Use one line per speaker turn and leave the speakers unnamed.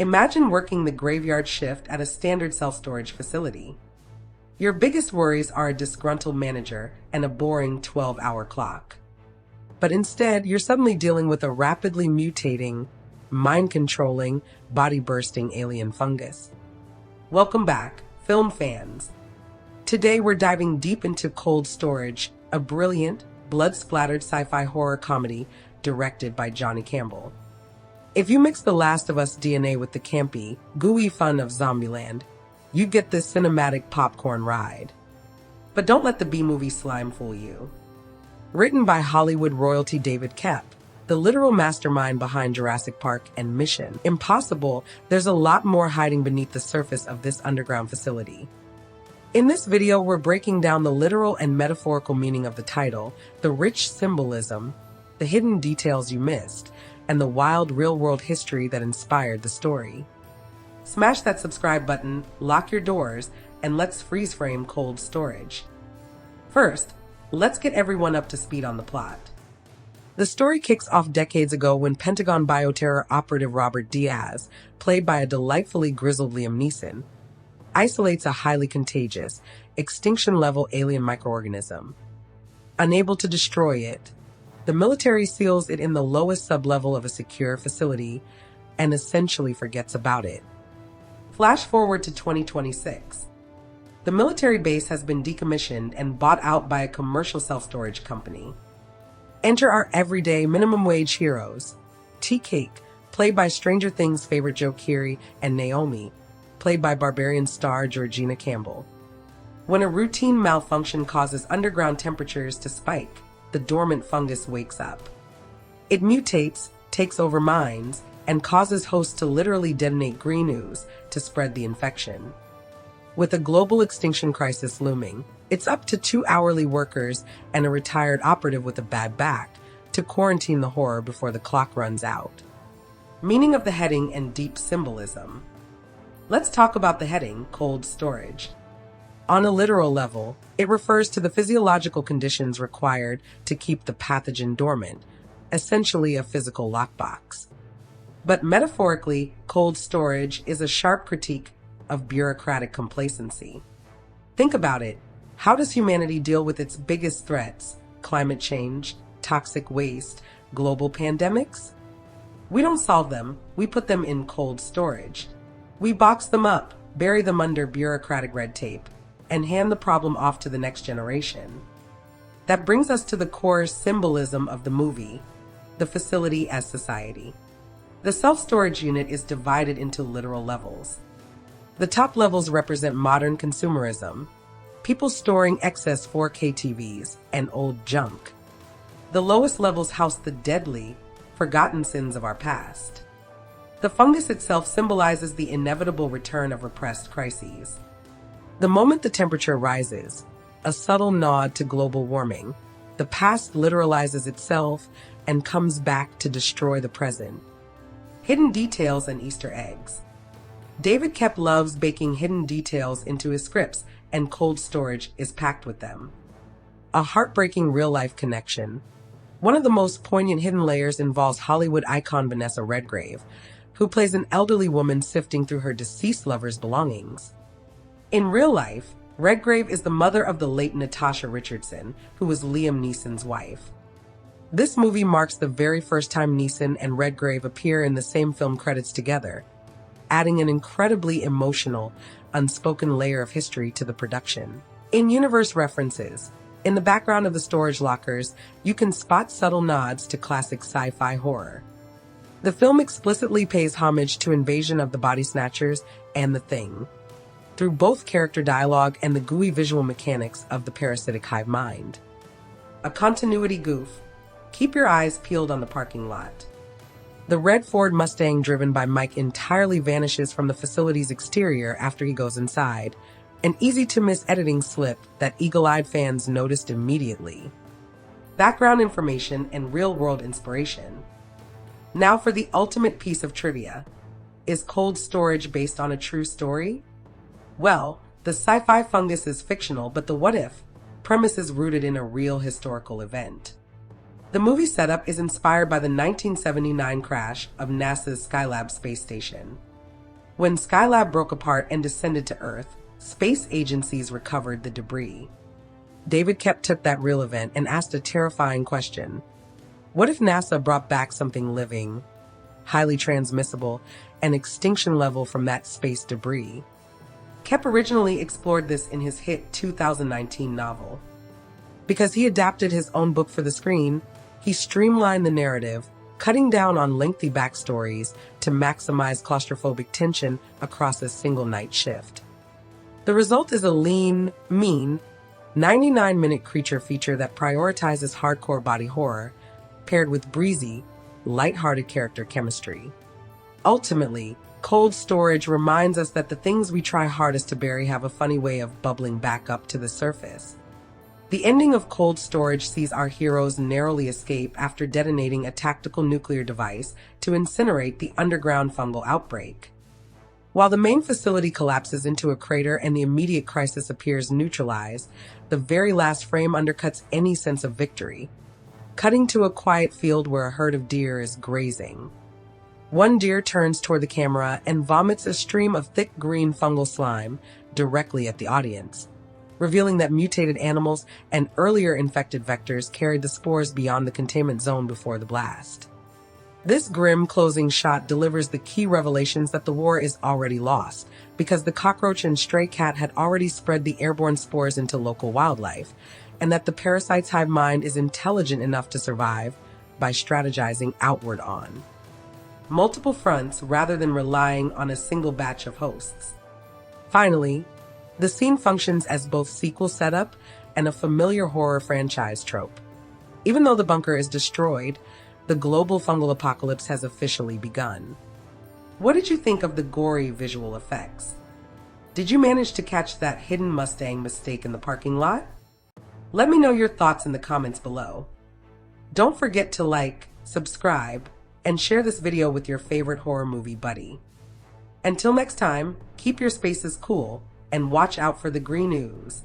Imagine working the graveyard shift at a standard self-storage facility. Your biggest worries are a disgruntled manager and a boring 12-hour clock. But instead, you're suddenly dealing with a rapidly mutating, mind-controlling, body-bursting alien fungus. Welcome back, film fans. Today we're diving deep into Cold Storage, a brilliant, blood-splattered sci-fi horror comedy directed by Johnny Campbell. If you mix The Last of Us DNA with the campy, gooey fun of Zombieland, you get this cinematic popcorn ride. But don't let the B-movie slime fool you. Written by Hollywood royalty David Koepp, the literal mastermind behind Jurassic Park and Mission Impossible, there's a lot more hiding beneath the surface of this underground facility. In this video, we're breaking down the literal and metaphorical meaning of the title, the rich symbolism, the hidden details you missed, and the wild real-world history that inspired the story. Smash that subscribe button, lock your doors, and let's freeze frame Cold Storage. First, let's get everyone up to speed on the plot. The story kicks off decades ago when Pentagon bioterror operative Robert Diaz, played by a delightfully grizzled Liam Neeson, isolates a highly contagious, extinction-level alien microorganism. Unable to destroy it, the military seals it in the lowest sublevel of a secure facility and essentially forgets about it. Flash forward to 2026. The military base has been decommissioned and bought out by a commercial self-storage company. Enter our everyday minimum wage heroes, T-Cake, played by Stranger Things favorite Joe Keery, and Naomi, played by Barbarian star Georgina Campbell. When a routine malfunction causes underground temperatures to spike, the dormant fungus wakes up. It mutates, takes over minds, and causes hosts to literally detonate green ooze to spread the infection. With a global extinction crisis looming, it's up to 2 hourly workers and a retired operative with a bad back to quarantine the horror before the clock runs out. Meaning of the heading and deep symbolism. Let's talk about the heading, Cold Storage. On a literal level, it refers to the physiological conditions required to keep the pathogen dormant, essentially a physical lockbox. But metaphorically, cold storage is a sharp critique of bureaucratic complacency. Think about it. How does humanity deal with its biggest threats, climate change, toxic waste, global pandemics? We don't solve them, we put them in cold storage. We box them up, bury them under bureaucratic red tape, and hand the problem off to the next generation. That brings us to the core symbolism of the movie, the facility as society. The self-storage unit is divided into literal levels. The top levels represent modern consumerism, people storing excess 4K TVs and old junk. The lowest levels house the deadly, forgotten sins of our past. The fungus itself symbolizes the inevitable return of repressed crises. The moment the temperature rises, a subtle nod to global warming, the past literalizes itself and comes back to destroy the present. Hidden details and Easter eggs. David Koepp loves baking hidden details into his scripts, and Cold Storage is packed with them. A heartbreaking real-life connection. One of the most poignant hidden layers involves Hollywood icon Vanessa Redgrave, who plays an elderly woman sifting through her deceased lover's belongings. In real life, Redgrave is the mother of the late Natasha Richardson, who was Liam Neeson's wife. This movie marks the very first time Neeson and Redgrave appear in the same film credits together, adding an incredibly emotional, unspoken layer of history to the production. In-universe references. In the background of the storage lockers, you can spot subtle nods to classic sci-fi horror. The film explicitly pays homage to Invasion of the Body Snatchers and The Thing, through both character dialogue and the gooey visual mechanics of the parasitic hive mind. A continuity goof. Keep your eyes peeled on the parking lot. The red Ford Mustang driven by Mike entirely vanishes from the facility's exterior after he goes inside, an easy-to-miss editing slip that eagle-eyed fans noticed immediately. Background information and real-world inspiration. Now for the ultimate piece of trivia. Is Cold Storage based on a true story? Well, the sci-fi fungus is fictional, but the what-if premise is rooted in a real historical event. The movie setup is inspired by the 1979 crash of NASA's Skylab space station. When Skylab broke apart and descended to Earth, space agencies recovered the debris. David Kep took that real event and asked a terrifying question. What if NASA brought back something living, highly transmissible, and extinction level from that space debris? Kep originally explored this in his hit 2019 novel. Because he adapted his own book for the screen, he streamlined the narrative, cutting down on lengthy backstories to maximize claustrophobic tension across a single night shift. The result is a lean, mean, 99-minute creature feature that prioritizes hardcore body horror, paired with breezy, lighthearted character chemistry. Ultimately, Cold Storage reminds us that the things we try hardest to bury have a funny way of bubbling back up to the surface. The ending of Cold Storage sees our heroes narrowly escape after detonating a tactical nuclear device to incinerate the underground fungal outbreak. While the main facility collapses into a crater and the immediate crisis appears neutralized, the very last frame undercuts any sense of victory, cutting to a quiet field where a herd of deer is grazing. One deer turns toward the camera and vomits a stream of thick green fungal slime directly at the audience, revealing that mutated animals and earlier infected vectors carried the spores beyond the containment zone before the blast. This grim closing shot delivers the key revelations that the war is already lost, because the cockroach and stray cat had already spread the airborne spores into local wildlife, and that the parasite's hive mind is intelligent enough to survive by strategizing outward on multiple fronts rather than relying on a single batch of hosts. Finally, the scene functions as both sequel setup and a familiar horror franchise trope. Even though the bunker is destroyed, the global fungal apocalypse has officially begun. What did you think of the gory visual effects? Did you manage to catch that hidden Mustang mistake in the parking lot? Let me know your thoughts in the comments below. Don't forget to like, subscribe, and share this video with your favorite horror movie buddy. Until next time, keep your spaces cool and watch out for the green ooze.